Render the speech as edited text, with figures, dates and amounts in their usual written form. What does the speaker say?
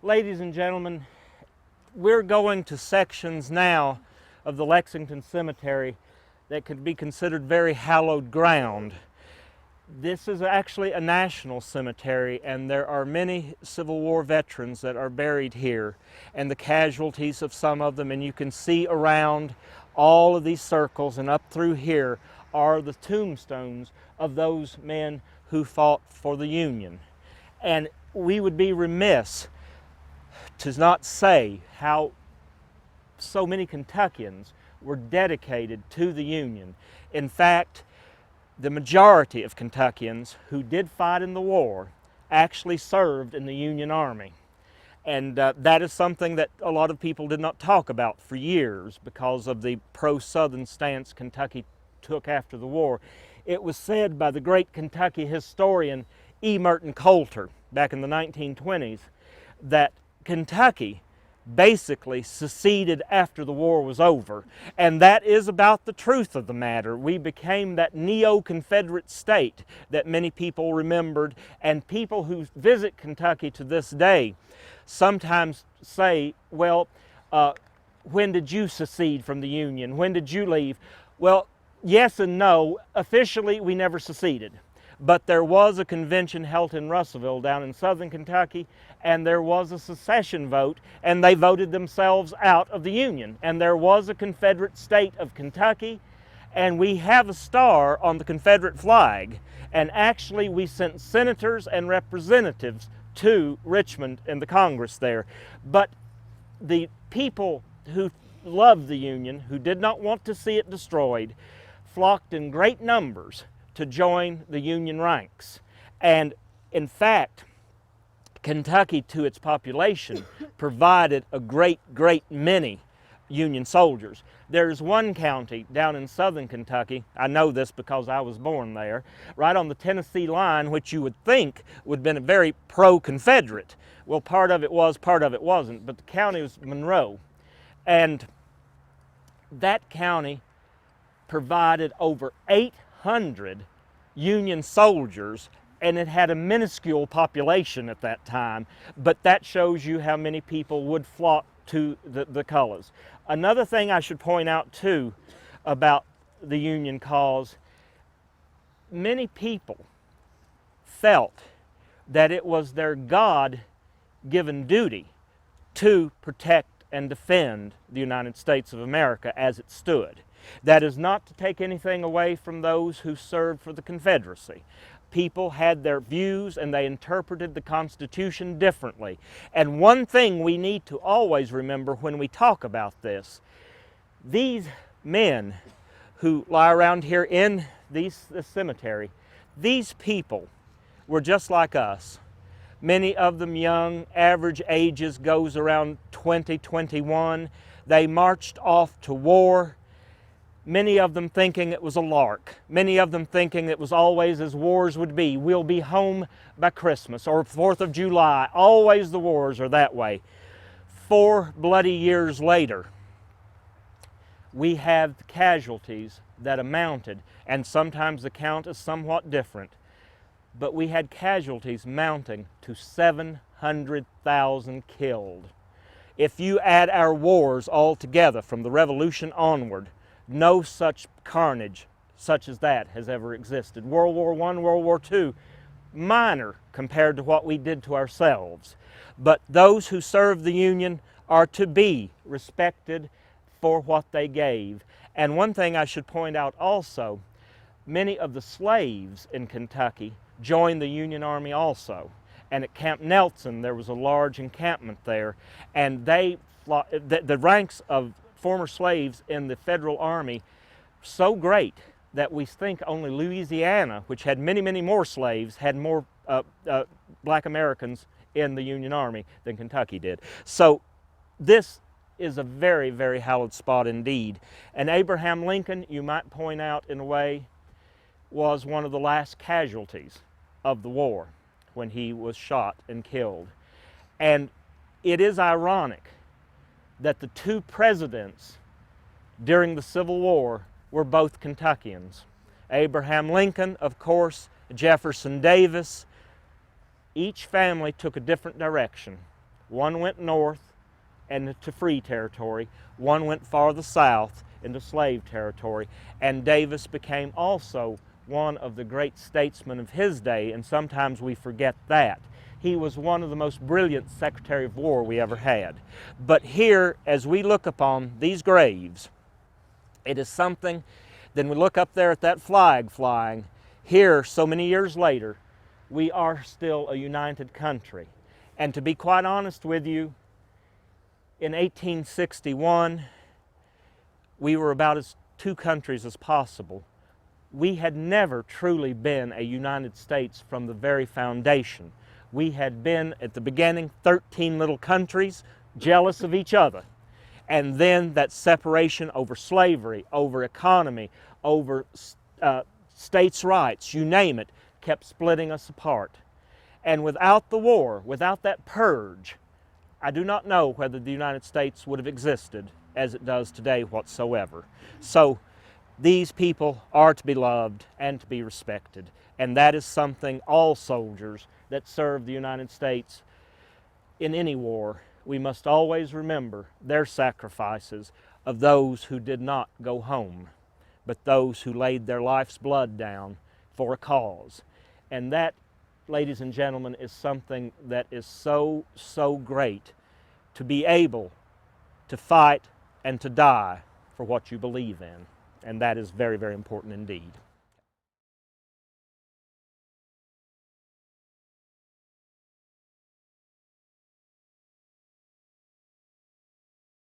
Ladies and gentlemen, we're going to sections now of the Lexington Cemetery that could be considered very hallowed ground. This is actually a national cemetery, and there are many Civil War veterans that are buried here, and the casualties of some of them, and you can see around all of these circles and up through here are the tombstones of those men who fought for the Union. And we would be remiss to not say how so many Kentuckians were dedicated to the Union. In fact, the majority of Kentuckians who did fight in the war actually served in the Union Army. And that is something that a lot of people did not talk about for years because of the pro-Southern stance Kentucky took after the war. It was said by the great Kentucky historian E. Merton Coulter back in the 1920s that Kentucky basically seceded after the war was over, and that is about the truth of the matter. We became that neo-Confederate state that many people remembered, and people who visit Kentucky to this day sometimes say, well, when did you secede from the Union? When did you leave? Well, yes and no. Officially, we never seceded. But there was a convention held in Russellville down in southern Kentucky, and there was a secession vote, and they voted themselves out of the Union. And there was a Confederate state of Kentucky, and we have a star on the Confederate flag. And actually, we sent senators and representatives to Richmond in the Congress there. But the people who loved the Union, who did not want to see it destroyed, flocked in great numbers to join the Union ranks. And in fact, Kentucky, to its population, provided a great many Union soldiers. There's one county down in southern Kentucky, I know this because I was born there, right on the Tennessee line, which you would think would have been very pro-Confederate. Well, part of it was, part of it wasn't, but the county was Monroe. And that county provided over 800 Union soldiers, and it had a minuscule population at that time, but that shows you how many people would flock to the colors. Another thing I should point out too about the Union cause, many people felt that it was their God-given duty to protect and defend the United States of America as it stood. That is not to take anything away from those who served for the Confederacy. People had their views and they interpreted the Constitution differently. And one thing we need to always remember when we talk about this, these men who lie around here in this cemetery, these people were just like us. Many of them young, average ages goes around 20, 21. They marched off to war. Many of them thinking it was a lark. Many of them thinking it was always as wars would be. We'll be home by Christmas or 4th of July. Always the wars are that way. 4 bloody years later, we have casualties that amounted, and sometimes the count is somewhat different, but we had casualties mounting to 700,000 killed. If you add our wars all together from the Revolution onward, no such carnage such as that has ever existed. World War I, World War II, minor compared to what we did to ourselves. But those who serve the Union are to be respected for what they gave. And one thing I should point out also, many of the slaves in Kentucky joined the Union Army also. And at Camp Nelson, there was a large encampment there, and the ranks of former slaves in the Federal Army so great that we think only Louisiana, which had many more slaves, had more black Americans in the Union Army than Kentucky did. So this is a very hallowed spot indeed. And Abraham Lincoln, you might point out in a way, was one of the last casualties of the war when he was shot and killed. And it is ironic that the 2 presidents during the Civil War were both Kentuckians. Abraham Lincoln, of course, Jefferson Davis. Each family took a different direction. One went north and to free territory. One went farther south into slave territory. And Davis became also one of the great statesmen of his day, and sometimes we forget that. He was one of the most brilliant Secretary of War we ever had. But here, as we look upon these graves, it is something, then we look up there at that flag flying. Here, so many years later, we are still a united country. And to be quite honest with you, in 1861, we were about as two countries as possible. We had never truly been a United States from the very foundation. We had been, at the beginning, 13 little countries jealous of each other. And then that separation over slavery, over economy, over states' rights, you name it, kept splitting us apart. And without the war, without that purge, I do not know whether the United States would have existed as it does today whatsoever. So these people are to be loved and to be respected. And that is something all soldiers that serve the United States in any war, we must always remember their sacrifices of those who did not go home, but those who laid their life's blood down for a cause. And that, ladies and gentlemen, is something that is so, so great, to be able to fight and to die for what you believe in. And that is very, very important indeed.